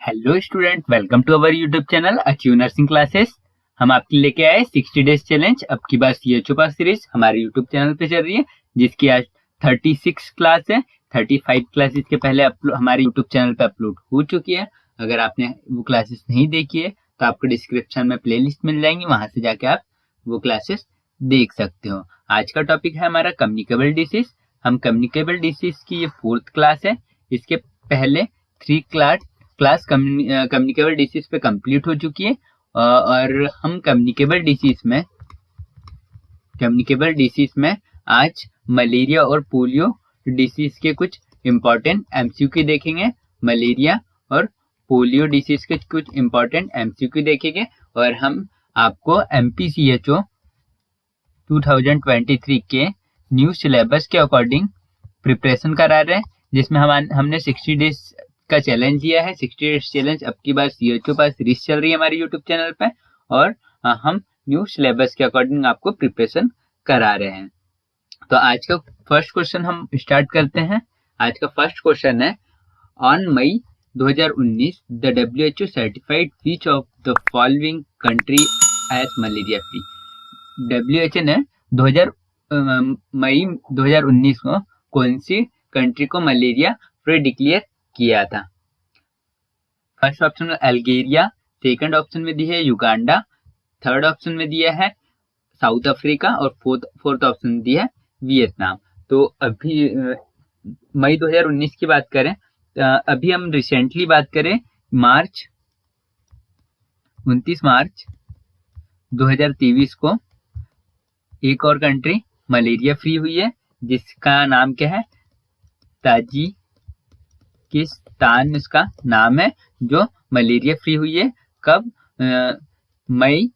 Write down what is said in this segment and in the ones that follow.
Hello student, welcome to our YouTube channel achieve nursing classes. हम आपके लेके आए 60 डेज चैलेंज। अब की बार सीएचओ पास सीरीज हमारे यूट्यूब चैनल पे चल रही है, जिसकी आज 36 क्लास है। 35 क्लासेस के पहले हमारे यूट्यूब चैनल पे अपलोड हो चुकी है। अगर आपने वो क्लासेस नहीं देखी है तो आपको डिस्क्रिप्शन में प्ले लिस्ट मिल जाएंगी, वहां से जाके आप वो क्लासेस देख सकते हो। आज का टॉपिक है हमारा कम्युनिकेबल डिसीज। हम कम्युनिकेबल डिसीज की ये 4th क्लास है। इसके पहले 3 क्लास कम्युनिकेबल डिसीज पे कंप्लीट हो चुकी है। और हम कम्युनिकेबल डिसीज में आज मलेरिया और पोलियो डिसीज के कुछ इम्पोर्टेंट एमसीक्यू देखेंगे। मलेरिया और पोलियो डिसीज के कुछ इम्पोर्टेंट एमसीक्यू देखेंगे और हम आपको एमपीसीएचओ 2023 के न्यू सिलेबस के अकॉर्डिंग प्रिपरेशन करा रहे हैं, जिसमें हमने 60 डेज का चैलेंज दिया है। 60 डेज चैलेंज अब की बार सीएचओ पास सीरीज चल रही है हमारे यूट्यूब चैनल पे, और हम न्यू सिलेबस के अकॉर्डिंग आपको प्रिपरेशन करा रहे हैं। तो आज का फर्स्ट क्वेश्चन हम स्टार्ट करते हैं। आज का फर्स्ट क्वेश्चन है, on May 2019 the WHO certified which of the following country as malaria free. WHO ने मई 2019 को कौन सी कंट्री को मलेरिया फ्री डिक्लेयर किया था? फर्स्ट ऑप्शन में अल्जीरिया, सेकंड ऑप्शन में दी है युगांडा, थर्ड ऑप्शन में दिया है साउथ अफ्रीका और फोर्थ ऑप्शन में दिया है वियतनाम। तो अभी मई 2019 की बात करें, अभी हम रिसेंटली बात करें 29 मार्च 2023 को एक और कंट्री मलेरिया फ्री हुई है, जिसका नाम क्या है? ताजिकिस्तान इसका नाम है, जो मलेरिया फ्री हुई है। कब? मई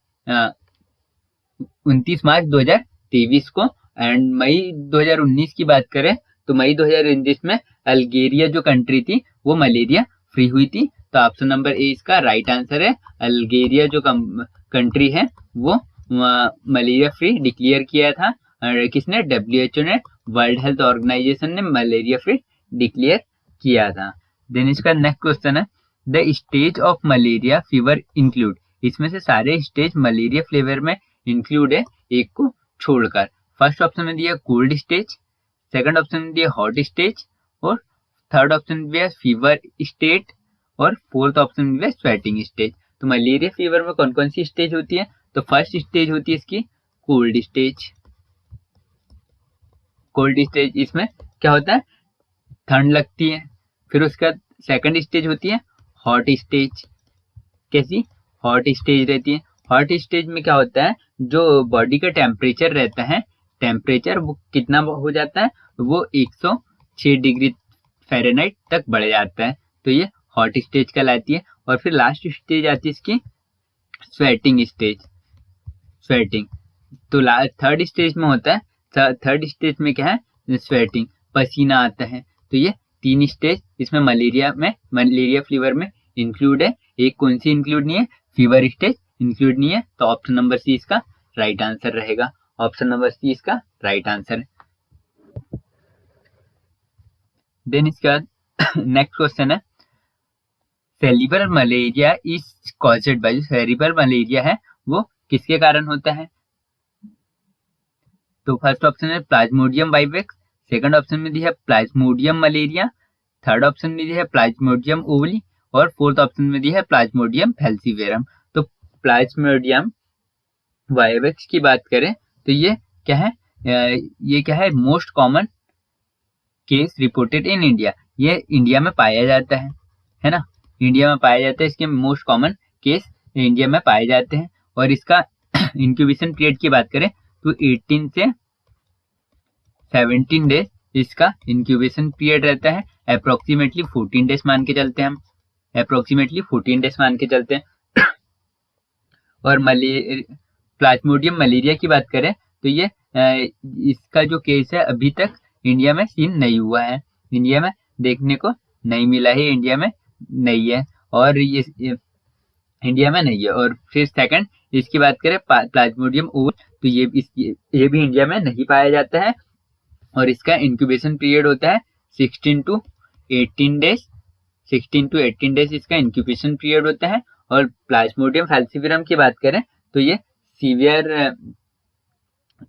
29 मार्च 2023 को। एंड मई 2019 की बात करें तो मई 2019 में अल्जीरिया जो कंट्री थी वो मलेरिया फ्री हुई थी। तो ऑप्शन नंबर ए इसका राइट आंसर है। अल्जीरिया जो कंट्री है वो मलेरिया फ्री डिक्लेयर किया था। किसने? WHO ने, वर्ल्ड हेल्थ ऑर्गेनाइजेशन ने मलेरिया फ्री डिक्लेयर किया था। देन इसका नेक्स्ट क्वेश्चन है, the stage of malaria fever include. इसमें से सारे स्टेज मलेरिया फ्लेवर में इंक्लूड है, एक को छोड़कर। फर्स्ट ऑप्शन में दिया कोल्ड स्टेज, सेकंड ऑप्शन में दिया हॉट स्टेज, और थर्ड ऑप्शन में दिया फीवर स्टेट, और फोर्थ ऑप्शन में दिया स्वेटिंग स्टेज। तो मलेरिया फीवर में कौन कौन सी स्टेज होती है? तो फर्स्ट स्टेज होती है इसकी कोल्ड स्टेज। कोल्ड स्टेज इसमें क्या होता है? ठंड लगती है। फिर उसका सेकंड स्टेज होती है हॉट स्टेज। कैसी? हॉट स्टेज रहती है। हॉट स्टेज में क्या होता है? जो बॉडी का टेम्परेचर रहता है, टेम्परेचर वो कितना हो जाता है? वो 106 डिग्री फ़ारेनहाइट तक बढ़ जाता है। तो ये हॉट स्टेज कहलाती है। और फिर लास्ट स्टेज आती है इसकी स्वेटिंग स्टेज। स्वेटिंग तो थर्ड स्टेज में होता है। थर्ड स्टेज में क्या है? स्वेटिंग, पसीना आता है। तो ये 3 स्टेज इसमें मलेरिया फीवर में इंक्लूड है। एक कौन सी इंक्लूड नहीं है? फीवर स्टेज इंक्लूड नहीं है। तो ऑप्शन नंबर सी इसका राइट आंसर रहेगा। ऑप्शन नंबर सी इसका राइट आंसर है। देन इसका नेक्स्ट क्वेश्चन है, cerebral malaria is caused by. Cerebral malaria है वो किसके कारण होता है? तो फर्स्ट ऑप्शन है प्लाज्मोडियम वाइवेक्स, सेकंड ऑप्शन में दिया है प्लाज्मोडियम मलेरिया, थर्ड ऑप्शन में दिया है प्लाज्मोडियम ओवली, और फोर्थ ऑप्शन में दिया है प्लाज्मोडियम फैल्सीवेरम। तो प्लाज्मोडियम वाइवेक्स की बात करें तो ये क्या है? ये क्या है? Most common case reported in India. ये इंडिया में पाया जाता है ना? इंडिया में पाया जाता है। इसके मोस्ट कॉमन केस इंडिया में पाए जाते हैं। और इसका इंक्यूबेशन पीरियड की बात करें तो 18 से 17 डेज इसका इंक्यूबेशन पीरियड रहता है। अप्रोक्सीमेटली 14 डेज मान के चलते हैं हम। अप्रोक्सीमेटली 14 डेज मान के चलते हैं। और प्लाज्मोडियम मलेरिया की बात करें तो ये इसका जो केस है अभी तक इंडिया में सीन नहीं हुआ है। इंडिया में देखने को नहीं मिला है, इंडिया में नहीं है। और ये इंडिया में नहीं है। और फिर सेकंड इसकी बात करें प्लाज्मोडियम ओवल, तो ये भी इंडिया में नहीं पाया जाता है। और इसका इंक्यूबेशन पीरियड होता है 16 to 18 डेज। 16 to 18 डेज इसका इंक्यूबेशन पीरियड होता है। और प्लाज्मोडियम फैल्सिफेरम की बात करें तो ये सीवियर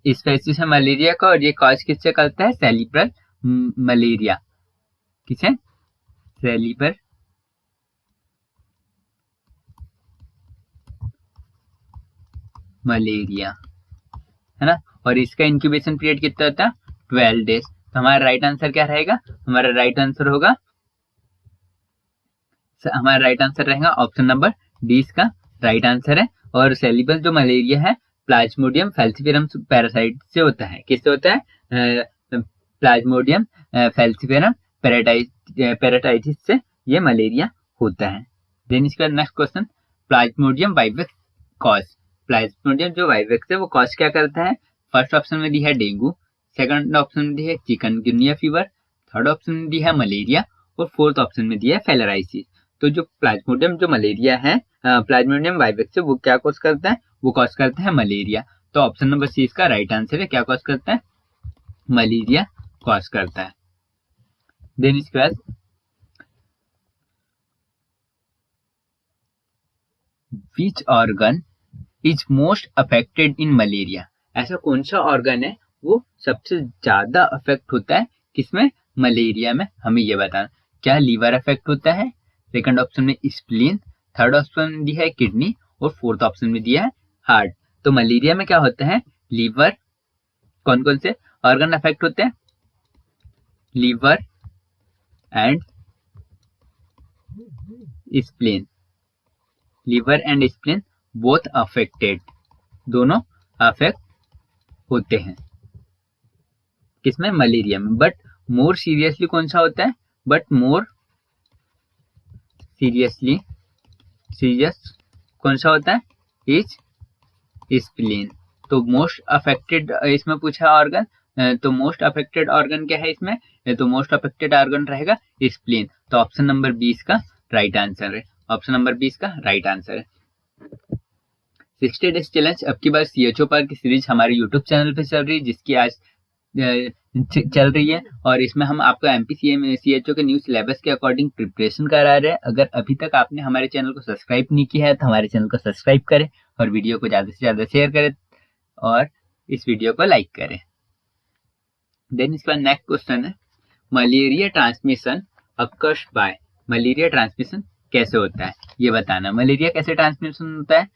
स्पेसिस है मलेरिया का, और ये कॉज किससे करता है? Cerebral malaria. किसे? सेरिब्रल मलेरिया, है ना। और इसका इंक्यूबेशन पीरियड कितना होता है? 12 डेज। तो हमारा राइट आंसर क्या रहेगा? हमारा राइट आंसर रहेगा ऑप्शन नंबर डी, इसका राइट आंसर है। और सेरिब्रल जो मलेरिया है प्लाज्मोडियम फैल्सिफेरम पैरासाइट से होता है। किससे होता है? प्लाज्मोडियम फैल्सिफेरम पैराटाइटिस से ये मलेरिया होता है। देन इसका next question, Plasmodium vivax cause. Plasmodium जो वाइवेक्स है वो कॉज क्या करता है? फर्स्ट ऑप्शन में दी है डेंगू, सेकंड ऑप्शन में दी है चिकनगुनिया फीवर, थर्ड ऑप्शन में दी है मलेरिया, और फोर्थ ऑप्शन में दिया है फिलेराइसिस। तो जो प्लाज्मोडियम जो मलेरिया है प्लाज्मोडियम वाइवेक्स वो क्या कॉज करता है? वो कॉज करता है मलेरिया। तो ऑप्शन नंबर सी इसका राइट आंसर है। क्या कॉज करता है? मलेरिया कॉज करता है। देन इसके बाद which organ is most affected in malaria. ऐसा कौन सा ऑर्गन है वो सबसे ज्यादा अफेक्ट होता है किसमें? मलेरिया में। हमें ये बताना। क्या लीवर अफेक्ट होता है? सेकंड ऑप्शन में स्प्लीन, थर्ड ऑप्शन में दिया है किडनी, और फोर्थ ऑप्शन में दिया है हार्ट। तो मलेरिया में क्या होता है? लीवर, कौन कौन से ऑर्गन अफेक्ट होते हैं? Liver and spleen. Liver and spleen both affected, दोनों अफेक्ट होते हैं किसमें? मलेरिया में। बट मोर सीरियसली कौन सा होता है? मोर सीरियस कौन सा होता है? Is spleen. तो मोस्ट अफेक्टेड इसमें पूछा ऑर्गन, तो मोस्ट अफेक्टेड ऑर्गन क्या है इसमें? तो मोस्ट अफेक्टेड ऑर्गन रहेगा स्प्लीन। तो ऑप्शन नंबर 20 का राइट आंसर है। ऑप्शन नंबर 20 का राइट आंसर है। 60 डेज चैलेंज अब की बार सीएचओ पर की सीरीज हमारे यूट्यूब चैनल पे चल रही है, जिसकी आज चल रही है। और इसमें हम आपको एमपीसीएचओ के न्यू सिलेबस के अकॉर्डिंग प्रिपरेशन करा रहे हैं। अगर अभी तक आपने हमारे चैनल को सब्सक्राइब नहीं किया है तो हमारे चैनल को सब्सक्राइब करें, और वीडियो को ज़्यादा से ज़्यादा शेयर करें, और इस वीडियो को लाइक करें। देन इसका नेक्स्ट क्वेश्चन है, malaria transmission occurs by. Malaria transmission कैसे होता है ये बताना। मलेरिया कैसे ट्रांसमिशन होता है?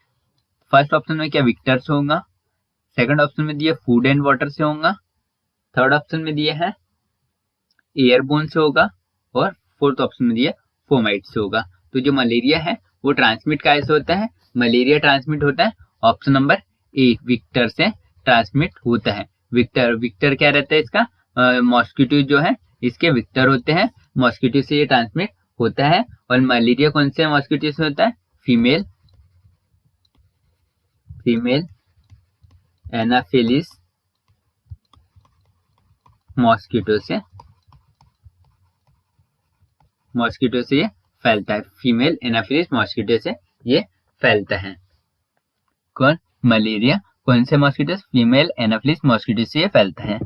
फर्स्ट ऑप्शन में क्या विक्टर से होगा, सेकंड ऑप्शन में दिया फूड एंड वाटर से होगा, थर्ड ऑप्शन में दिया है एयरबोन से होगा, और फोर्थ ऑप्शन में दिया फोमाइट से होगा। तो जो मलेरिया है वो ट्रांसमिट कैसे होता है? मलेरिया ट्रांसमिट होता है ऑप्शन नंबर ए, विक्टर से ट्रांसमिट होता है। विक्टर क्या रहता है इसका? मॉस्किटो जो है इसके विक्टर होते हैं, मॉस्किटो से ये ट्रांसमिट होता है। और मलेरिया कौन से मॉस्किटो से होता है? फीमेल एनाफिलिस मॉस्किटो से ये फैलता है। फीमेल एनाफिलिस मॉस्किटो से ये फैलता है। कौन? मलेरिया कौन से मॉस्किटो? फीमेल एनाफिलिस मॉस्किटो से ये फैलता है।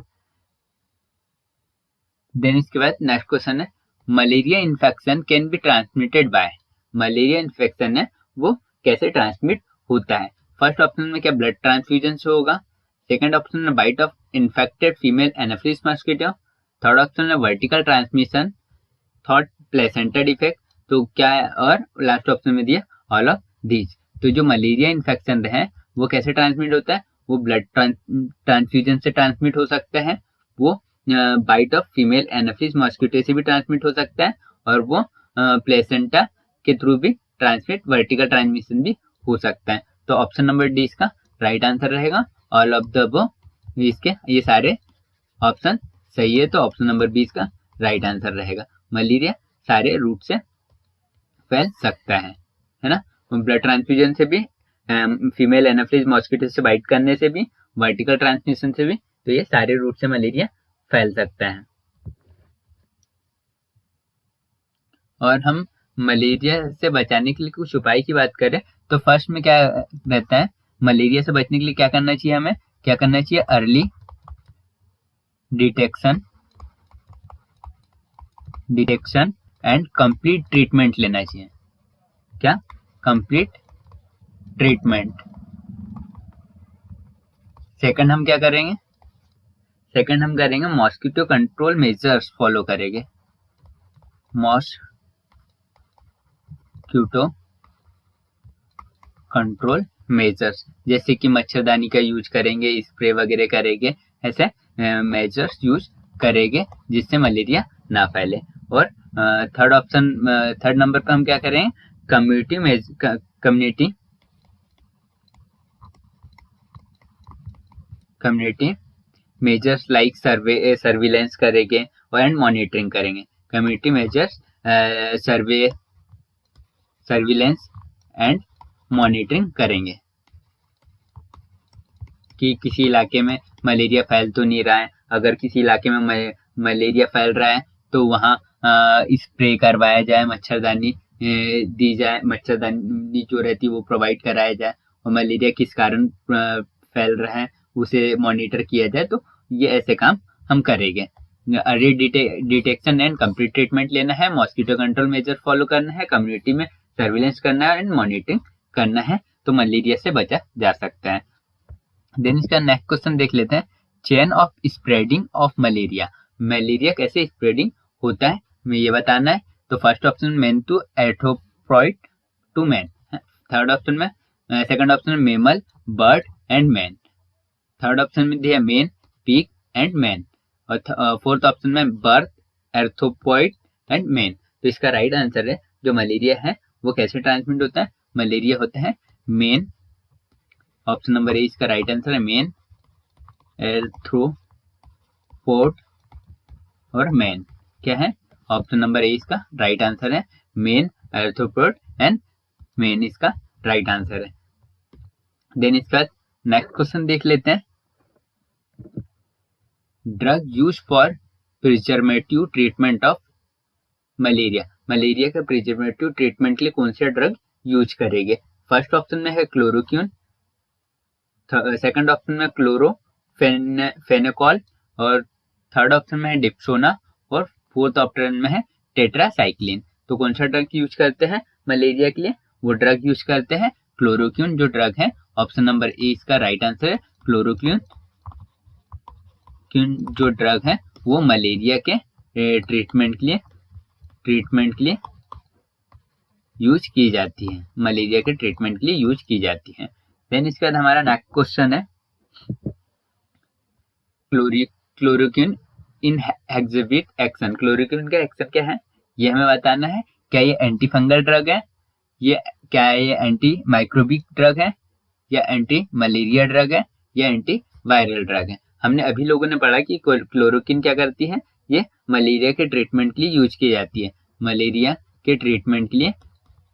देन इसके बाद नेक्स्ट क्वेश्चन है, malaria infection can be transmitted by. Malaria infection है वो कैसे ट्रांसमिट होता है? फर्स्ट ऑप्शन में क्या ब्लड ट्रांसफ्यूजन से होगा, सेकंड ऑप्शन में bite of infected female anopheles mosquito, third option में vertical transmission, third placenta defect. तो क्या है? और लास्ट ऑप्शन में दिया ऑल ऑफ दीज। तो जो मलेरिया इन्फेक्शन है वो कैसे ट्रांसमिट होता है? वो ब्लड ट्रांसफ्यूजन से ट्रांसमिट हो सकता है, वो bite of female anopheles mosquito से भी ट्रांसमिट हो सकता है, और वो प्लेसेंटा के थ्रू भी ट्रांसमिट वर्टिकल ट्रांसमिशन भी हो सकता है। तो ऑप्शन नंबर डी इसका राइट आंसर रहेगा। ऑल ऑफ द अबव इसके ये सारे ऑप्शन सही है, तो ऑप्शन नंबर 20 का राइट आंसर रहेगा। मलेरिया सारे रूट से फैल सकता है ना। ब्लड ट्रांसफ्यूजन से भी, फीमेल एनाफिलिस मॉस्किटो से बाइट करने से भी, वर्टिकल ट्रांसमिशन से भी, तो ये सारे रूट से मलेरिया फैल सकता है। और हम मलेरिया से बचाने के लिए कुछ उपाय की बात करें तो फर्स्ट में क्या रहता है? मलेरिया से बचने के लिए क्या करना चाहिए? हमें क्या करना चाहिए? Early detection and complete treatment लेना चाहिए। क्या? Complete treatment. सेकंड हम क्या करेंगे? सेकंड हम करेंगे मॉस्किटो कंट्रोल मेजर्स फॉलो करेंगे। मॉस्किटो कंट्रोल मेजर्स, जैसे कि मच्छरदानी का यूज करेंगे, स्प्रे वगैरह करेंगे, ऐसे मेजर्स यूज करेंगे जिससे मलेरिया ना फैले। और थर्ड नंबर पे हम क्या करें? कम्युनिटी मेजर्स लाइक सर्विलेंस करेंगे और एंड मॉनिटरिंग करेंगे। Community measures, surveillance and monitoring करेंगे कि किसी इलाके में मलेरिया फैल तो नहीं रहा है। अगर किसी इलाके में मलेरिया फैल रहा है तो वहाँ स्प्रे करवाया जाए, मच्छरदानी दी जाए, मच्छरदानी जो रहती है वो प्रोवाइड कराया जाए, और मलेरिया किस कारण फैल रहा है उसे मॉनिटर किया जाए। तो ये ऐसे काम हम करेंगे। Early detection and complete treatment लेना है, मॉस्किटो कंट्रोल मेजर फॉलो करना है, कम्युनिटी में सर्विलेंस करना है एंड मॉनिटरिंग करना है, तो मलेरिया से बचा जा सकता है। देन इसका नेक्स्ट क्वेश्चन देख लेते हैं, chain of spreading of malaria. Malaria कैसे स्प्रेडिंग होता है हमें ये बताना है। तो first option man to arthropod to man, third option में सेकंड ऑप्शन में mammal, bird and man, third option में दिया मेन, पिग एंड मैन, और फोर्थ ऑप्शन में बर्ड, एर्थ्रोपॉइड एंड मैन। तो इसका राइट आंसर है जो मलेरिया है वो कैसे ट्रांसमिट होता है? मलेरिया होता है मेन। ऑप्शन नंबर ए इसका राइट आंसर है, मेन, एर्थ्रोपोड और मैन। क्या है? ऑप्शन नंबर ए इसका राइट आंसर है, मेन, एर्थ्रोपोड एंड मैन इसका राइट आंसर है। देन इसका नेक्स्ट क्वेश्चन देख लेते हैं, drug use for preservative treatment of malaria. Malaria का प्रिजर्वेटिव ट्रीटमेंट के लिए कौन सा ड्रग यूज करेंगे? फर्स्ट ऑप्शन में है क्लोरोक्विन, सेकंड ऑप्शन में क्लोरोफेनेकॉल, और थर्ड ऑप्शन में है डिप्सोना, और फोर्थ ऑप्शन में है टेट्रासाइक्लिन। तो कौन सा ड्रग यूज करते हैं मलेरिया के लिए? वो ड्रग यूज करते हैं क्लोरोक्विन जो ड्रग है। ऑप्शन नंबर ए इसका राइट आंसर है, क्लोरोक्विन जो ड्रग है वो मलेरिया के ट्रीटमेंट के लिए यूज की जाती है, मलेरिया के ट्रीटमेंट के लिए यूज की जाती है। देन इसके बाद हमारा नेक्स्ट क्वेश्चन है, क्लोरोक्विन इन एग्जिबिट एक्शन। क्लोरोक्विन का एक्शन क्या है ये हमें बताना है। क्या ये एंटी फंगल ड्रग है, क्या ये एंटी माइक्रोबिक ड्रग है, या एंटी मलेरिया ड्रग है, या एंटी वायरल ड्रग है? हमने अभी लोगों ने पढ़ा कि क्लोरोक्विन क्या करती है, ये मलेरिया के ट्रीटमेंट के लिए यूज की जाती है, मलेरिया के ट्रीटमेंट के लिए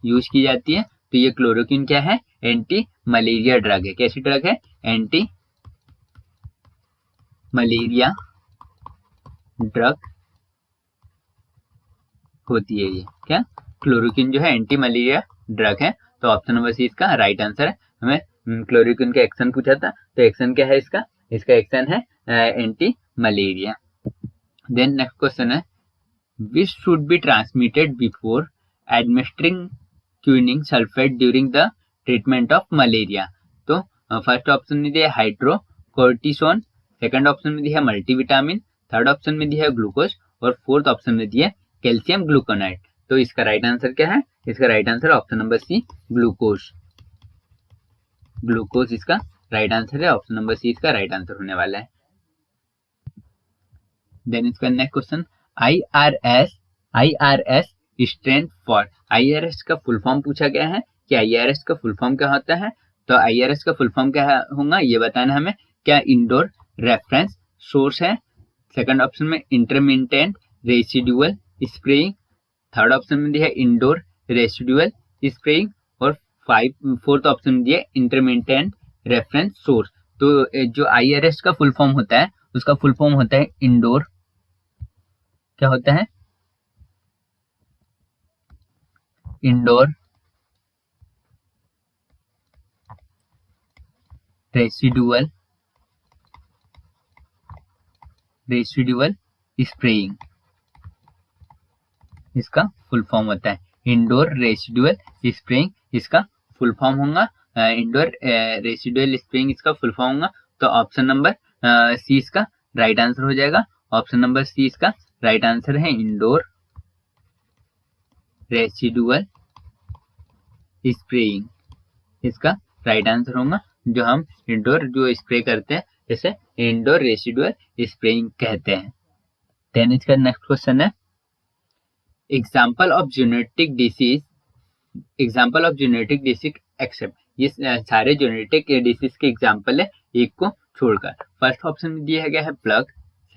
यूज की जाती है। तो ये क्लोरोक्विन क्या है? एंटी मलेरिया ड्रग है। कैसी ड्रग है? एंटी मलेरिया ड्रग होती है ये। क्या? क्लोरोक्विन जो है एंटी मलेरिया ड्रग है। तो ऑप्शन नंबर सी इसका राइट आंसर है। हमें क्लोरोक्विन का एक्शन पूछा था, तो एक्शन क्या है इसका? इसका एक्शन है anti malaria. Then next question है, which should be transmitted before administering quinine sulphate during the treatment of malaria. तो फर्स्ट ऑप्शन में दिया हाइड्रोकोर्टिसोन, सेकंड ऑप्शन में दिया मल्टीविटामिन, थर्ड ऑप्शन में दिया ग्लूकोज, और फोर्थ ऑप्शन में दिया कैल्शियम ग्लूकोनाइड। तो इसका राइट आंसर क्या है? इसका right answer option number C, glucose. Glucose इसका राइट आंसर है, ऑप्शन नंबर सी इसका राइट आंसर होने वाला है। देन इसका next question, IRS stand for. IRS का फुल फॉर्म पूछा गया है कि आईआरएस का फुल फॉर्म क्या होता है। तो आईआरएस का फुल फॉर्म क्या होगा ये बताना हमें। क्या इंडोर रेफरेंस सोर्स है, सेकंड ऑप्शन में intermittent residual spraying, third option में दिया है इंडोर रेसिडुअल स्प्रेइंग, और फोर्थ ऑप्शन में दिया इंटरमिटेंट रेफरेंस सोर्स। तो जो आईआरएस का फुल फॉर्म होता है उसका फुल फॉर्म होता है इंडोर, क्या होता है? Indoor residual spraying. इसका फुल फॉर्म होता है। इंडोर रेसिडुअल स्प्रेइंग इसका फुल फॉर्म होगा। इंडोर रेसिडुअल स्प्रेइंग इसका फुल फॉर्म होगा। तो ऑप्शन नंबर सी इसका राइट आंसर हो जाएगा। ऑप्शन नंबर सी इसका राइट आंसर है, इंडोर रेसिडुअल स्प्रेइंग इसका राइट आंसर होगा। जो हम इंडोर जो स्प्रे करते हैं इसे इंडोर रेसिडुअल स्प्रेइंग कहते हैं। देन इसका नेक्स्ट क्वेश्चन है, example of genetic disease except. ये सारे जेनेटिक डिसीज के एग्जाम्पल है एक को छोड़कर। फर्स्ट ऑप्शन में दिया गया है प्लग,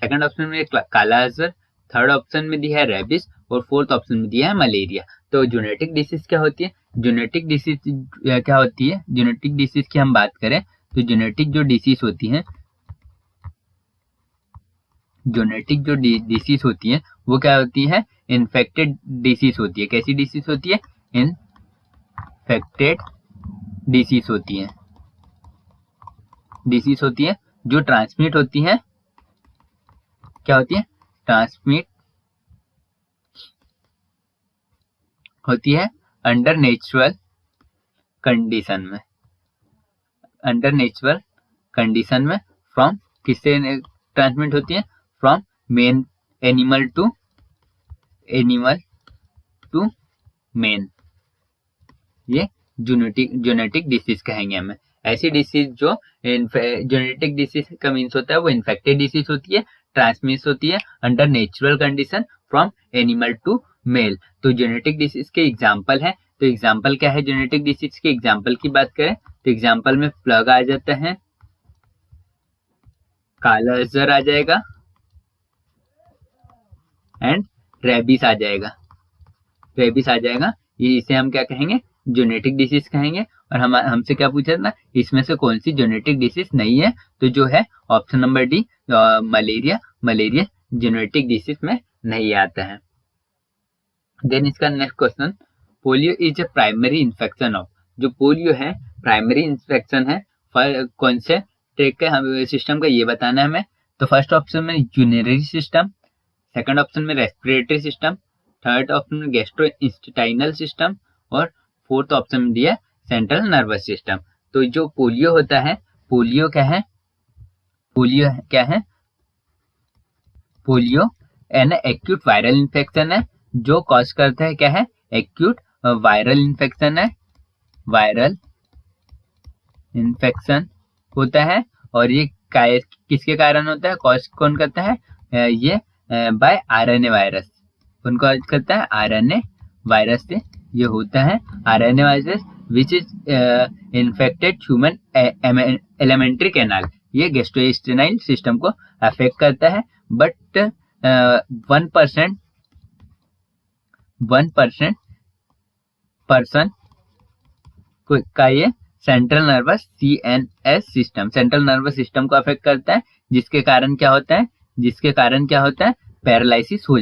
सेकंड ऑप्शन में काला अजगर, थर्ड ऑप्शन में दिया है रेबिस और फोर्थ ऑप्शन में दिया है मलेरिया। तो जेनेटिक डिसीज क्या होती है? जेनेटिक डिसीज क्या होती है? जेनेटिक डिसीज की हम बात करें तो जेनेटिक जो डिसीज होती है, जेनेटिक जो डिसीज होती है वो क्या होती है? इन्फेक्टेड डिसीज होती है। कैसी डिसीज होती है? इन्फेक्टेड डिसीज होती है। डिसीज होती है जो ट्रांसमिट होती है, क्या होती है? ट्रांसमिट होती है अंडर नेचुरल कंडीशन में। अंडर नेचुरल कंडीशन में फ्रॉम किससे ट्रांसमिट होती है? From man animal to man. ये जेनेटिक डिसीज कहेंगे हमें। ऐसी डिसीज जो जेनेटिक डिसीज का मीन्स होता है वो इन्फेक्टेड डिसीज होती है, ट्रांसमिट होती है under natural condition from animal to male. तो जेनेटिक डिसीज के एग्जाम्पल है। तो एग्जाम्पल क्या है जेनेटिक डिसीज के? एग्जाम्पल की बात करें तो एग्जाम्पल में प्लग आ जाता है, काला अजगर आ जाएगा एंड रेबिस आ जाएगा। ये इसे हम क्या कहेंगे? जेनेटिक डिसीज कहेंगे। और हमसे क्या पूछा था? इसमें से कौन सी जेनेटिक डिसीज नहीं है? तो जो है option number D, malaria genetic disease में नहीं आता है। देन इसका next question, polio is a primary infection of. जो पोलियो है प्राइमरी इन्फेक्शन है कौन से ट्रैक का सिस्टम का, ये बताना है हमें। तो फर्स्ट ऑप्शन में यूरिनरी सिस्टम, सेकंड ऑप्शन में रेस्पिरेटरी सिस्टम, थर्ड ऑप्शन में गैस्ट्रोइंटेस्टाइनल सिस्टम और फोर्थ ऑप्शन में दिया सेंट्रल नर्वस सिस्टम। तो जो पोलियो होता है, polio an acute viral infection है जो कॉज करता है क्या है? एक्यूट वायरल इन्फेक्शन है, वायरल इन्फेक्शन होता है। और ये किसके कारण होता है? कॉज कौन करता है? ये बाय आरएनए वायरस। कौन कॉज करता है? आरएनए वायरस से ये होता है। RNA virus which is infected human alimentary canal. ये गैस्ट्रोइंटेस्टाइनल सिस्टम को अफेक्ट करता है। बट 1% पर्सन का ये सेंट्रल नर्वस सिस्टम को अफेक्ट करता है, जिसके कारण क्या होता है? पैरालिसिस हो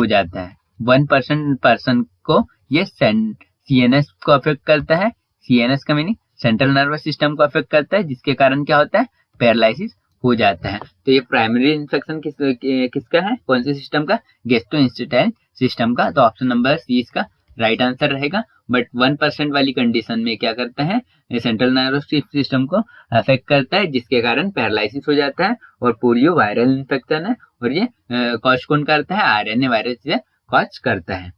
जाता है। 1% पर्सन को ये सीएनएस को अफेक्ट करता है। सीएनएस का मीनिंग सेंट्रल नर्वस सिस्टम को अफेक्ट करता है, जिसके कारण क्या होता है? पैरालिसिस हो जाता है। तो ये प्राइमरी इन्फेक्शन किसका है? कौन से सिस्टम का? गैस्ट्रोइंटेस्टाइनल सिस्टम का। तो ऑप्शन नंबर सी इसका राइट आंसर रहेगा। बट 1% वाली कंडीशन में क्या करता है? सेंट्रल नर्वस सिस्टम को अफेक्ट करता है, जिसके कारण पैरालिसिस हो जाता है। और पोलियो वायरल इन्फेक्शन है और ये कॉज कौन करता है? आरएनए वायरस से कॉज करता है।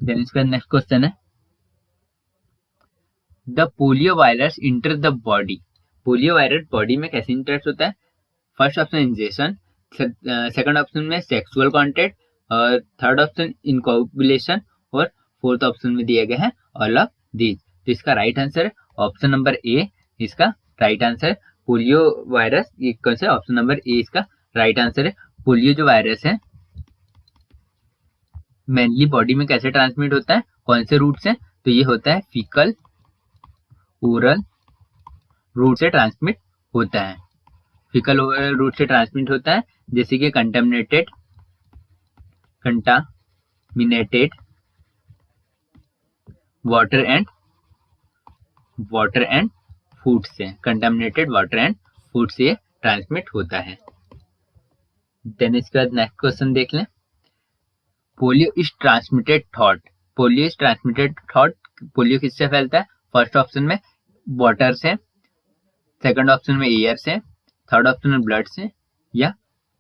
देन इसका नेक्स्ट क्वेश्चन है, the polio virus enter the body. Polio virus body में कैसे इंटरेक्ट होता है? First option injection, second option में सेक्सुअल कॉन्टेक्ट और थर्ड ऑप्शन इनकॉपुलेशन और फोर्थ ऑप्शन में दिया गया है ऑल ऑफ दीज। तो इसका राइट आंसर है ऑप्शन नंबर ए, इसका राइट आंसर है। पोलियो वायरस ये कौन सा? ऑप्शन नंबर ए इसका राइट आंसर है। पोलियो जो वायरस है मेनली बॉडी में कैसे ट्रांसमिट होता है? कौन से रूट से? तो ये होता है फीकल ओरल रूट से ट्रांसमिट होता है। फीकल ओरल रूट से ट्रांसमिट होता है, जैसे कि कंटामिनेटेड वाटर एंड फूड से, कंटामिनेटेड वाटर एंड फूड से ट्रांसमिट होता है। देन इसके बाद नेक्स्ट क्वेश्चन देख लें। Polio is transmitted thought. Polio is transmitted thought. Polio किससे फैलता है? फर्स्ट ऑप्शन में वाटर से, सेकंड ऑप्शन में एयर से, थर्ड ऑप्शन में ब्लड से, या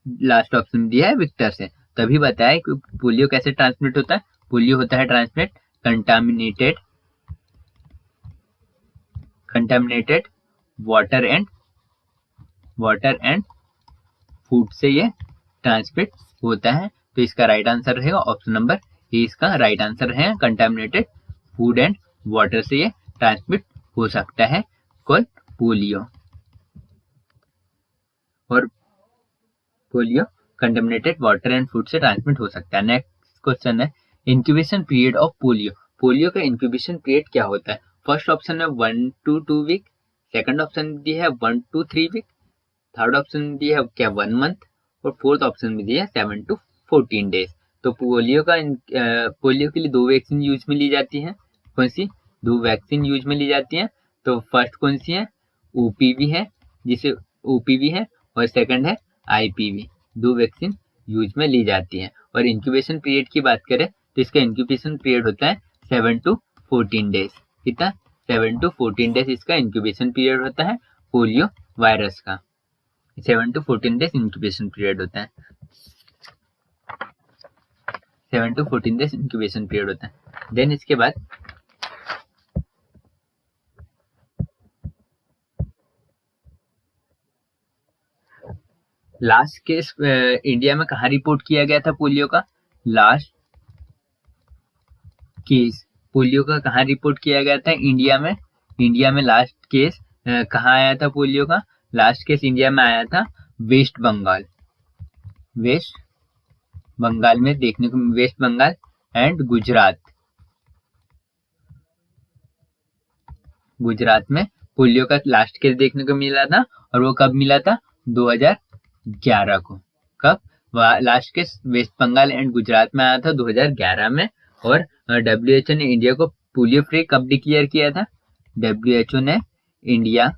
लास्ट ऑप्शन दिया है विक्टर से। तभी बताया कि पोलियो कैसे ट्रांसमिट होता है। पोलियो होता है transmit contaminated water and food से ये ट्रांसमिट होता है। तो इसका राइट आंसर रहेगा ऑप्शन नंबर ए। इसका राइट आंसर है कंटामिनेटेड फूड एंड वाटर से ये ट्रांसमिट हो सकता है कौन? पोलियो। और polio contaminated water and food से ट्रांसमिट हो सकता है। नेक्स्ट क्वेश्चन है incubation period of polio. Polio का इंक्यूबेशन पीरियड क्या होता है? फर्स्ट ऑप्शन है 1 to 2 वीक, सेकंड ऑप्शन दिया है 1 to 3 वीक, थर्ड ऑप्शन दिया है क्या 1 मंथ, और फोर्थ ऑप्शन में दिया है 7 to 14 डेज। तो पोलियो के लिए 2 वैक्सीन यूज में ली जाती हैं। कौन सी 2 वैक्सीन यूज में ली जाती हैं? तो फर्स्ट कौन सी है? ओपीवी है, जिसे ओपीवी है, और सेकंड है आईपीवी। 2 वैक्सीन यूज में ली जाती हैं। और इंक्यूबेशन पीरियड की बात करें तो इसका इंक्यूबेशन पीरियड होता है 7 to 14 डेज। कितना? 7 to 14 डेज इसका इंक्यूबेशन पीरियड होता है पोलियो वायरस का। 7 to 14 डेज इंक्यूबेशन पीरियड होता है। 7 to 14 डेज इंक्यूबेशन पीरियड होता है। देन इसके बाद लास्ट केस इंडिया में कहाँ रिपोर्ट किया गया था पोलियो का? लास्ट केस पोलियो का कहाँ रिपोर्ट किया गया था इंडिया में? इंडिया में लास्ट केस कहाँ आया था पोलियो का? लास्ट केस इंडिया में आया था वेस्ट बंगाल। वेस्ट बंगाल में देखने को, वेस्ट बंगाल एंड गुजरात। गुजरात में पोलियो का लास्ट केस देखने को मिला था। और वो कब मिला था? 2011 को। कब? Last case West Bengal and Gujarat में आया था 2011 में। और डब्ल्यूएचओ ने इंडिया को पोलियो फ्री कब डिक्लेयर किया था? डब्ल्यूएचओ ने इंडिया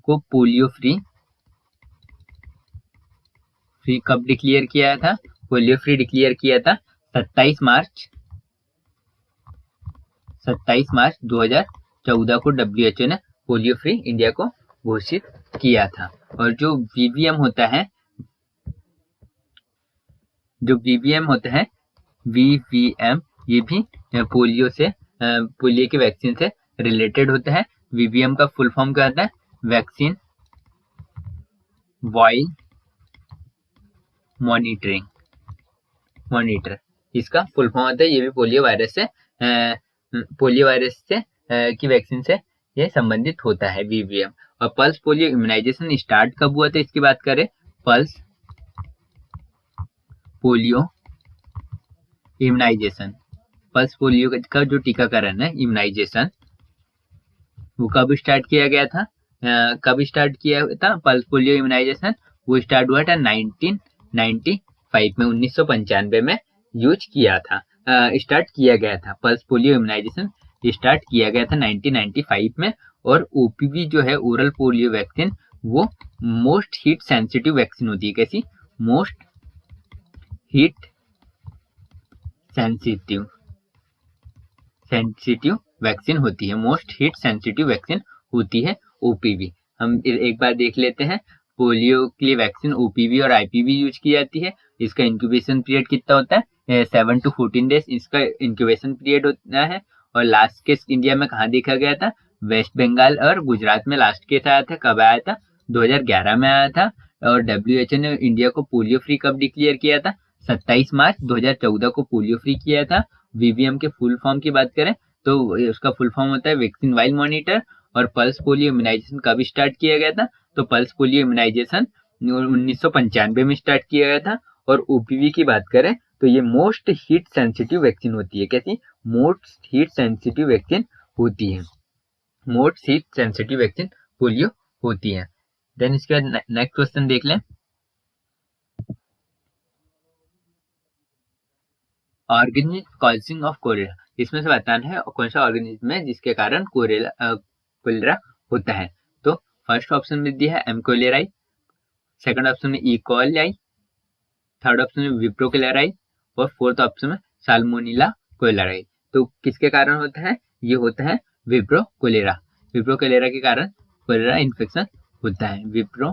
को पोलियो फ्री कब डिक्लेयर किया था? पोलियो फ्री डिक्लेयर किया था 27 मार्च 2014 को डब्ल्यूएचओ ने पोलियो फ्री इंडिया को घोषित किया था। और जो वीवीएम होता है वीवीएम ये भी पोलियो के वैक्सीन से रिलेटेड होता है। वीवीएम का फुल फॉर्म क्या होता है? वैक्सीन वाइल मॉनिटर इसका फुल फॉर्म होता है। ये भी पोलियो वायरस से की वैक्सीन से ये संबंधित होता है वीवीएम। और पल्स पोलियो इम्यूनाइजेशन स्टार्ट कब हुआ था इसकी बात करें? पल्स पोलियो पोलियो का जो टीकाकरण है इम्यूनाइजेशन, वो कब स्टार्ट किया गया था? पल्स पोलियो इम्यूनाइजेशन वो स्टार्ट हुआ था 1995 में, 1995 में यूज किया था, स्टार्ट किया गया था। पल्स पोलियो इम्यूनाइजेशन स्टार्ट किया गया था 1995 में। और ओपीवी जो है ओरल पोलियो वैक्सीन, वो मोस्ट हीट सेंसिटिव वैक्सीन होती है। कैसी? मोस्ट हीट सेंसिटिव वैक्सीन होती है। मोस्ट हीट सेंसिटिव वैक्सीन होती है ओपीवी। हम एक बार देख लेते हैं। पोलियो के लिए वैक्सीन ओपीवी और आईपीवी यूज की जाती है। इसका इंक्यूबेशन पीरियड कितना होता है? 7 to 14 डेज इसका इंक्यूबेशन पीरियड होता है। और लास्ट केस इंडिया में कहाँ देखा गया था? वेस्ट बंगाल और गुजरात में लास्ट केस आया था। कब आया था? 2011 में आया था। और डब्ल्यूएचओ ने इंडिया को पोलियो फ्री कब डिक्लेयर किया था? 27 मार्च 2014 को पोलियो फ्री किया था। वीवीएम के फुल फॉर्म की बात करें तो उसका फुल फॉर्म होता है वैक्सीन वाइल मॉनिटर। और पल्स पोलियो इम्यूनाइजेशन कब स्टार्ट किया गया था? तो पल्स पोलियो इम्यूनाइजेशन 1995 में स्टार्ट किया गया था। और ओपीवी की बात करें तो ये मोस्ट हीट सेंसिटिव वैक्सीन होती है। कैसी? मोस्ट हीट सेंसिटिव वैक्सीन होती है। Most heat sensitive vaccine polio होती है। देन इसके बाद नेक्स्ट क्वेश्चन देख लें। ऑर्गेनिक कॉजिंग ऑफ कोलेरा, इसमें से बताना है कौन सा ऑर्गेनिज्म है जिसके कारण कोलेरा होता है। तो फर्स्ट ऑप्शन में दिया है एम कोलेराई, सेकंड ऑप्शन में ई कोलाई, थर्ड ऑप्शन में विप्रो कोलेराई और फोर्थ ऑप्शन में साल्मोनेला कोलेराई। तो किसके कारण होता है? ये होता है विप्रो कोलेरा। विप्रो कोलेरा के कारण कोलेरा इन्फेक्शन होता है। विप्रो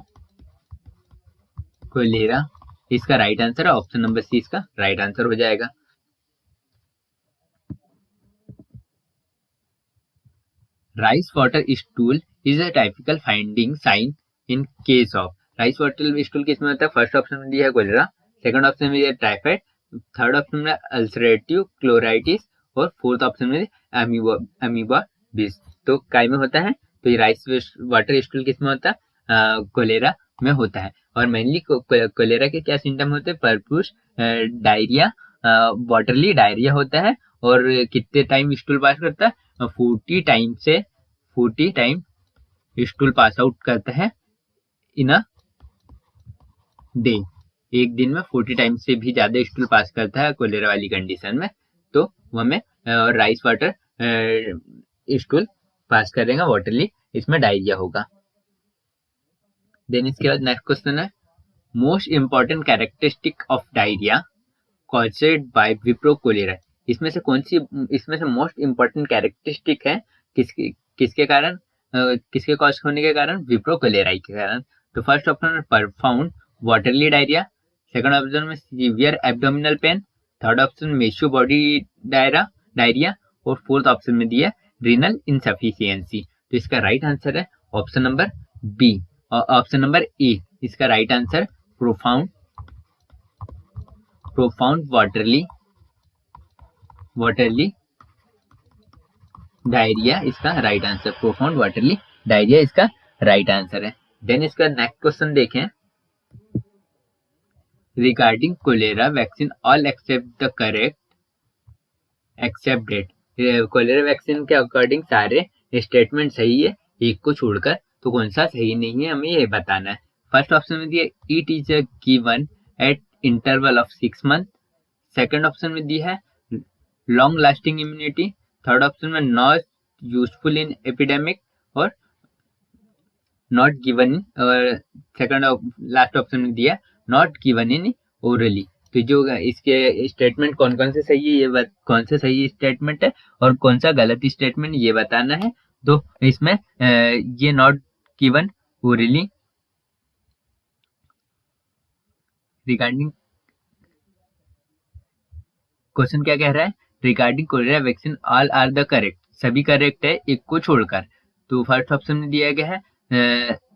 कोलेरा इसका राइट आंसर है, ऑप्शन नंबर सी इसका राइट आंसर हो जाएगा। Rice water stool is a typical finding sign in case of. Rice water stool किसमें होता है? फर्स्ट ऑप्शन में दिया है कोलेरा, सेकंड ऑप्शन में दिया है टाइफाइड, थर्ड ऑप्शन में अल्सरेटिव क्लोराइटिस और फोर्थ ऑप्शन में अमीबा बिस। तो काय में होता है? तो ये राइस वाटर स्टूल किसमें होता है? कोलेरा में होता है। और मेनली कोलेरा के क्या सिम्टम होते हैं? परपुश, डायरिया, वाटरली डायरिया होता है। और कितने टाइम स्टूल पास करता है? 40 टाइम स्टूल पास आउट करता है इन अ डे। एक दिन में 40 टाइम से भी ज्यादा स्टूल पास करता है कोलेरा वाली कंडीशन में, तो वो हमें राइस वाटर स्टूल पास करेगा वाटरली, इसमें डायरिया होगा। देन इसके बाद नेक्स्ट क्वेश्चन है, most important characteristic of diarrhoea caused by vibrio cholera. इसमें से मोस्ट इंपॉर्टेंट कैरेक्टरिस्टिक है किसके कारण, किसके कॉज होने के कारण? विप्रो कोलेराई के कारण। तो फर्स्ट ऑप्शन में profound watery diarrhoea, second option में severe abdominal pain, third option में मेशो बॉडी डायरिया और फोर्थ ऑप्शन में दिया रीनल इनसफिशियंसी। तो इसका राइट आंसर है ऑप्शन नंबर बी और ऑप्शन नंबर ए इसका right answer profound watery diarrhoea इसका right answer. Profound watery diarrhoea इसका राइट आंसर है। देन इसका नेक्स्ट क्वेश्चन देखें, regarding cholera vaccine all except the correct except date. Cholera vaccine के according सारे statement सही है, एक को छोड़कर, तो कौन सा सही नहीं है हमें ये बताना है। फर्स्ट ऑप्शन में दिया it is given at interval of 6 month, second option में दिया है long lasting immunity, third option में नॉट यूजफुल इन एपिडेमिक और नॉट गिवन इन, और सेकंड लास्ट ऑप्शन में दिया नॉट गिवन इन ओरली। तो जो इसके स्टेटमेंट कौन कौन से सही है, ये कौन से सही स्टेटमेंट है और कौन सा गलत स्टेटमेंट ये बताना है। तो इसमें ये not given orally regarding question क्या कह रहा है? Regarding cholera vaccine all are the correct, सभी करेक्ट है एक को छोड़कर। तो फर्स्ट ऑप्शन में दिया गया है,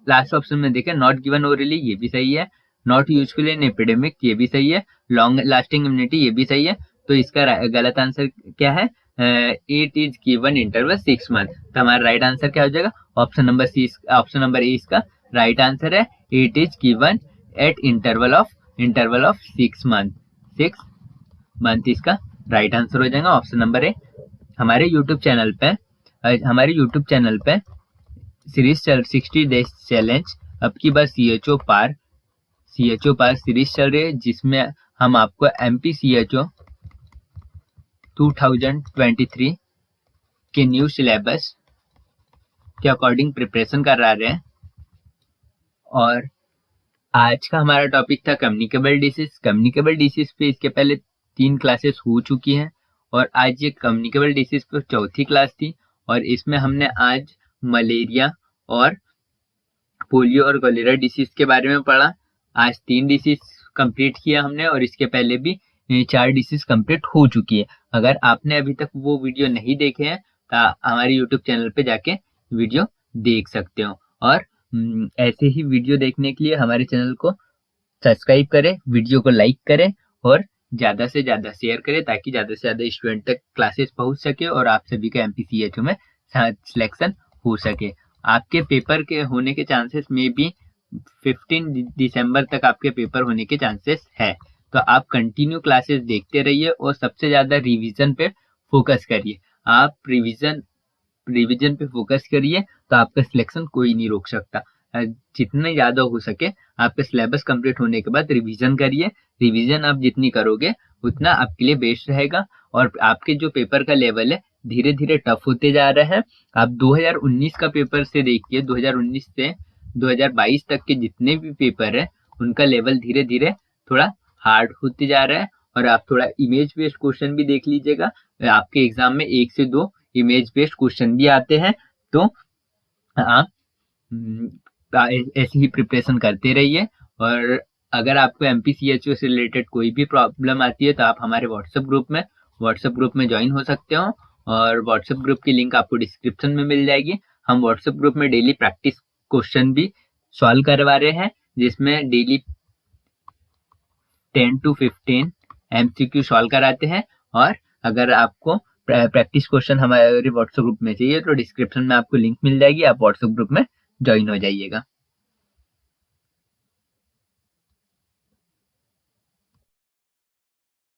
लास्ट ऑप्शन में देखें नॉट गिवन ओरली ये भी सही है, नॉट यूजफुल इन एपिडेमिक ये भी सही है, लॉन्ग लास्टिंग इम्यूनिटी ये भी सही है। तो इसका गलत आंसर क्या है? It is given interval 6 month. तो हमारा राइट आंसर क्या हो जाएगा? Option number C, option number A इसका राइट आंसर है। It is given at interval of 6 month. 6 month इसका राइट आंसर हो जाएगा, ऑप्शन नंबर ए। हमारे यूट्यूब चैनल पे सीरीज 60 डेज चैलेंज अब की बार CHO पार सीरीज चल रही है, जिसमें हम आपको MPCHO 2023 के न्यू सिलेबस के अकॉर्डिंग प्रिपरेशन करा रहे हैं। और आज का हमारा टॉपिक था कम्युनिकेबल डिसीज पे इसके पहले 3 क्लासेस हो चुकी हैं और आज ये कम्युनिकेबल डिसीज पे चौथी क्लास थी। और इसमें हमने आज मलेरिया और पोलियो और कोलेरा डिसीज के बारे में पढ़ा। आज 3 डिसीज कंप्लीट किया हमने और इसके पहले भी 4 डिसीज कंप्लीट हो चुकी है। अगर आपने अभी तक वो वीडियो नहीं देखे हैं तो हमारे यूट्यूब चैनल पे जाके वीडियो देख सकते हो। और ऐसे ही वीडियो देखने के लिए हमारे चैनल को सब्सक्राइब करें, वीडियो को लाइक करें और ज़्यादा से ज़्यादा शेयर करें ताकि ज़्यादा से ज़्यादा स्टूडेंट तक क्लासेस पहुंच सके और आप सभी का MPCHO में सिलेक्शन हो सके। आपके पेपर के होने के चांसेस में भी 15 दिसंबर तक आपके पेपर होने के चांसेस है। तो आप कंटिन्यू क्लासेस देखते रहिए और सबसे ज़्यादा रिवीजन पे फोकस करिए। आप रिवीजन पे फोकस करिए तो आपका सिलेक्शन कोई नहीं रोक सकता। जितने ज़्यादा हो सके आपका सिलेबस कंप्लीट होने के बाद रिवीजन करिए। रिवीजन आप जितनी करोगे उतना आपके लिए बेस्ट रहेगा और आपके जो पेपर का लेवल है धीरे धीरे टफ होते जा रहा है। आप 2019 का पेपर से देखिए, 2019 से 2022 तक के जितने भी पेपर है उनका लेवल धीरे धीरे थोड़ा हार्ड होते जा रहा है। और आप थोड़ा इमेज बेस्ड क्वेश्चन भी देख लीजिएगा, आपके एग्जाम में 1 से 2 इमेज बेस्ड क्वेश्चन भी आते हैं, तो आप ऐसी ही प्रिपरेशन करते रहिए। और अगर आपको एमपीसीएचओ से रिलेटेड कोई भी प्रॉब्लम आती है तो आप हमारे व्हाट्सएप ग्रुप में ज्वाइन हो सकते हो, और व्हाट्सएप ग्रुप की लिंक आपको डिस्क्रिप्शन में मिल जाएगी। हम व्हाट्सएप ग्रुप में डेली प्रैक्टिस क्वेश्चन भी सॉल्व करवा रहे हैं, जिसमें डेली 10 to 15 एमसीक्यू सॉल्व कराते हैं। और अगर आपको प्रैक्टिस क्वेश्चन हमारे व्हाट्सएप ग्रुप में चाहिए तो डिस्क्रिप्शन में आपको लिंक मिल जाएगी, आप व्हाट्सएप ग्रुप में ज्वाइन हो जाइएगा।